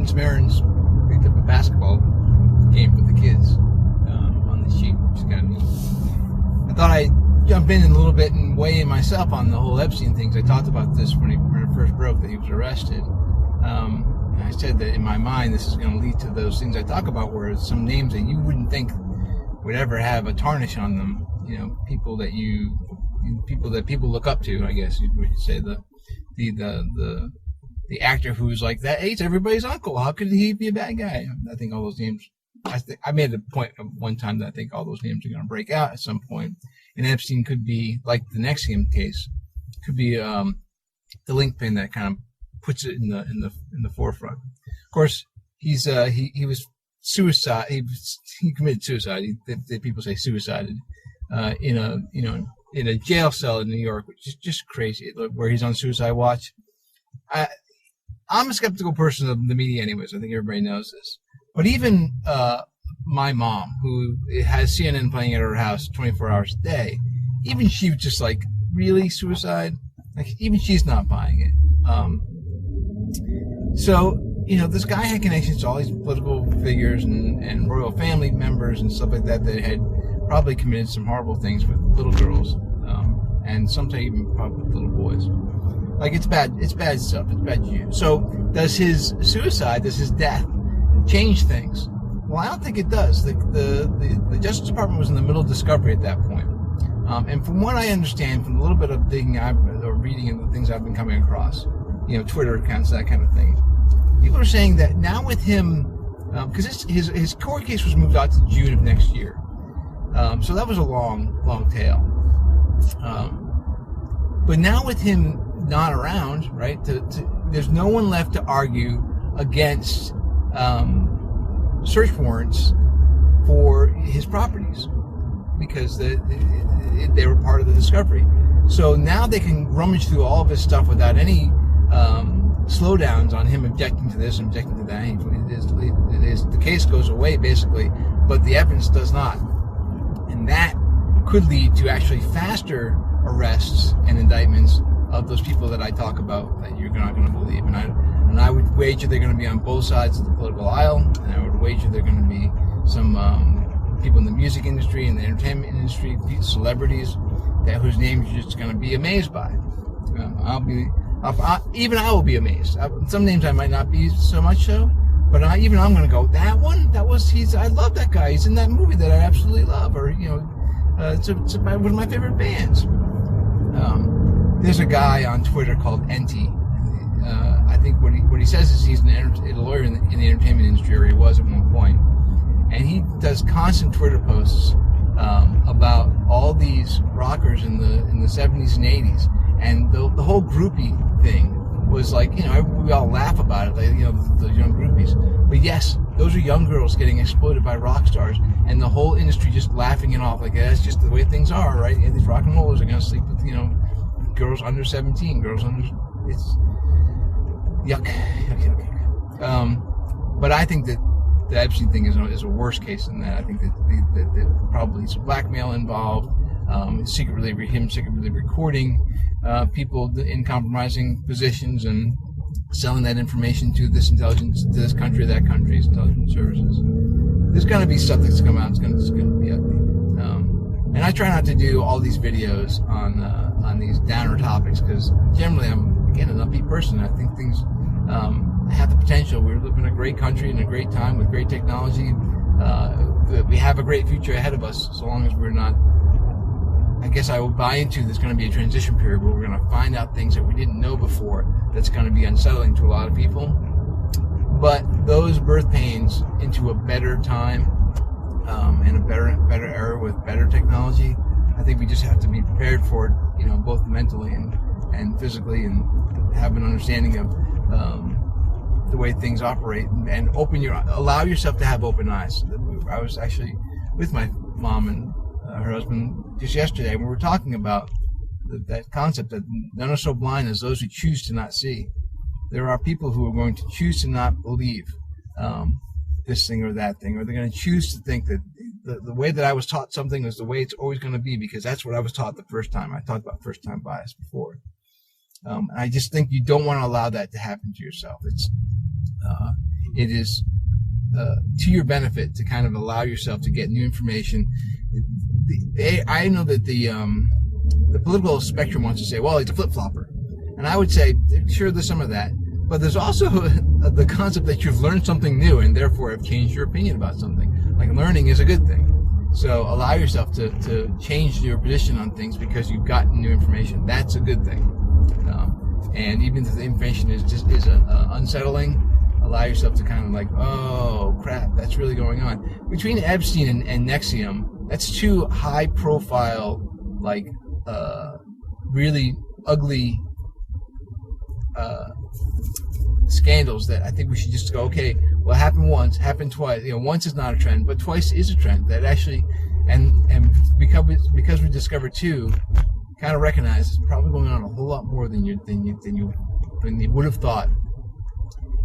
some errands, picked up a basketball game for the kids on the sheet, which is kind of neat. I thought I'd jump in a little bit and weigh in myself on the whole Epstein things. I talked about this when it first broke, that he was arrested. And I said that in my mind, this is going to lead to those things I talk about, where some names that you wouldn't think would ever have a tarnish on them, people that people look up to, I guess you would say, the actor who's like that, hey, it's everybody's uncle. How could he be a bad guy? I think all those names. I made a point of one time that I think all those names are going to break out at some point, and Epstein could be like the NXIVM case, could be the linchpin that kind of puts it in the forefront. Of course, he was suicide. He committed suicide. People say suicided in a jail cell in New York, which is just crazy. Where he's on suicide watch. I'm a skeptical person of the media, anyways. I think everybody knows this. But even my mom, who has CNN playing at her house 24 hours a day, even she was just like, really, suicide? Like, even she's not buying it. So, this guy had connections to all these political figures and royal family members and stuff like that had probably committed some horrible things with little girls, and sometimes even probably with little boys. Like, it's bad stuff. It's bad juju. So, does his suicide, does his death change things? Well, I don't think it does. The Justice Department was in the middle of discovery at that point. And from what I understand, from a little bit of digging or reading and the things I've been coming across, Twitter accounts, that kind of thing, people are saying that now with him, because his court case was moved out to June of next year. So that was a long tail. But now with him not around, right, there's no one left to argue against search warrants for his properties, because they were part of the discovery. So now they can rummage through all of his stuff without any slowdowns on him objecting to this and objecting to that. The case goes away, basically, but the evidence does not. And that could lead to actually faster arrests and indictments of those people that I talk about that you're not going to believe. And I would wager they're going to be on both sides of the political aisle, and I would wager they're going to be some people in the music industry and the entertainment industry, celebrities, whose names you're just going to be amazed by. Even I will be amazed. Some names I might not be so much so, but I'm going to go, that one, I love that guy. He's in that movie that I absolutely love, or it's one of my favorite bands. There's a guy on Twitter called Enti. I think what he says is he's a lawyer in the entertainment industry, or he was at one point, and he does constant Twitter posts about all these rockers in the 70s and 80s, and the whole groupie thing was like, we all laugh about it, like, the young groupies, but yes, those are young girls getting exploited by rock stars, and the whole industry just laughing it off, like, that's just the way things are, right? And these rock and rollers are going to sleep with girls under 17, it's yuck. But I think that the Epstein thing is a worse case than that. I think that probably some blackmail involved, secretly recording people in compromising positions and selling that information to this intelligence, to this country, that country's intelligence services. There's going to be stuff that's come out. It's going to be ugly. And I try not to do all these videos on these downer topics, because generally I'm, again, an upbeat person. I think things have the potential. We live in a great country and a great time with great technology. We have a great future ahead of us, so long as we're not, I guess I will buy into there's going to be a transition period where we're going to find out things that we didn't know before that's going to be unsettling to a lot of people. But those birth pains into a better time and a better era with better technology, I think we just have to be prepared for it, both mentally and physically, and have an understanding of the way things operate, and allow yourself to have open eyes. I was actually with my mom and her husband just yesterday, and we were talking about that concept that none are so blind as those who choose to not see. There are people who are going to choose to not believe this thing or that thing, or they're going to choose to think that the way that I was taught something is the way it's always going to be, because that's what I was taught the first time. I talked about first-time bias before. And I just think you don't want to allow that to happen to yourself. it is to your benefit to kind of allow yourself to get new information. I know that the political spectrum wants to say, well, he's a flip-flopper. And I would say, sure, there's some of that. But there's also the concept that you've learned something new and therefore have changed your opinion about something. Like, learning is a good thing. So allow yourself to change your position on things because you've gotten new information. That's a good thing. And even if the information is unsettling, allow yourself to kind of like, oh, crap, that's really going on. Between Epstein and NXIVM, that's two high-profile, like, really ugly scandals that I think we should just go, okay, well, it happened once, happened twice. Once is not a trend, but twice is a trend. That actually, and because we discovered two, kind of recognize it's probably going on a whole lot more than you would have thought.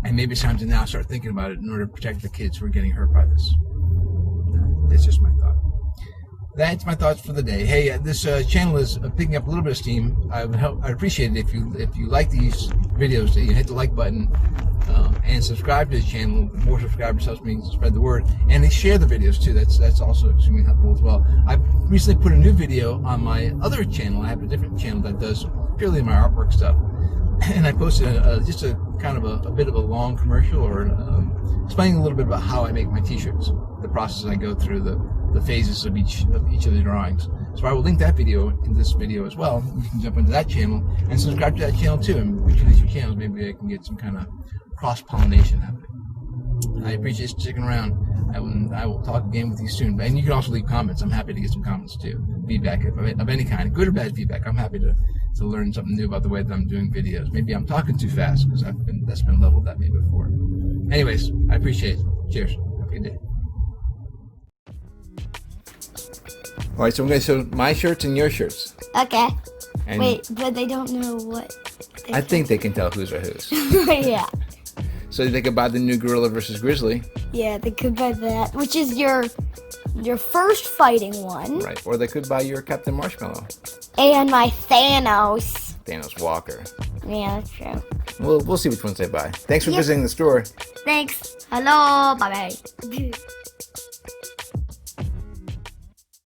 And maybe it's time to now start thinking about it in order to protect the kids who are getting hurt by this. That's just my thought. That's my thoughts for the day. Hey, this channel is picking up a little bit of steam. I'd appreciate it if you like these videos, that you hit the like button and subscribe to the channel. The more subscribers helps me spread the word, and they share the videos too. That's also extremely helpful as well. I recently put a new video on my other channel. I have a different channel that does purely my artwork stuff, and I posted just a kind of a bit of a long commercial or explaining a little bit about how I make my t-shirts, the process I go through, the phases of each of the drawings. So I will link that video in this video as well. You can jump into that channel and subscribe to that channel too, and introduce your channels. Maybe I can get some kind of cross-pollination happening. I appreciate you sticking around. I will talk again with you soon. And you can also leave comments. I'm happy to get some comments too. Feedback of any kind, good or bad feedback. I'm happy to learn something new about the way that I'm doing videos. Maybe I'm talking too fast because that's been leveled at me before. Anyways, I appreciate it. Cheers. Have a good day. All right, so I'm going to show my shirts and your shirts. Okay. And wait, but they don't know what. I think they can tell whose are whose. Yeah. So they could buy the new Gorilla versus Grizzly. Yeah, they could buy that, which is your first fighting one. Right, or they could buy your Captain Marshmallow. And my Thanos. Thanos Walker. Yeah, that's true. We'll see which ones they buy. Thanks for visiting the store. Thanks. Hello. Bye-bye.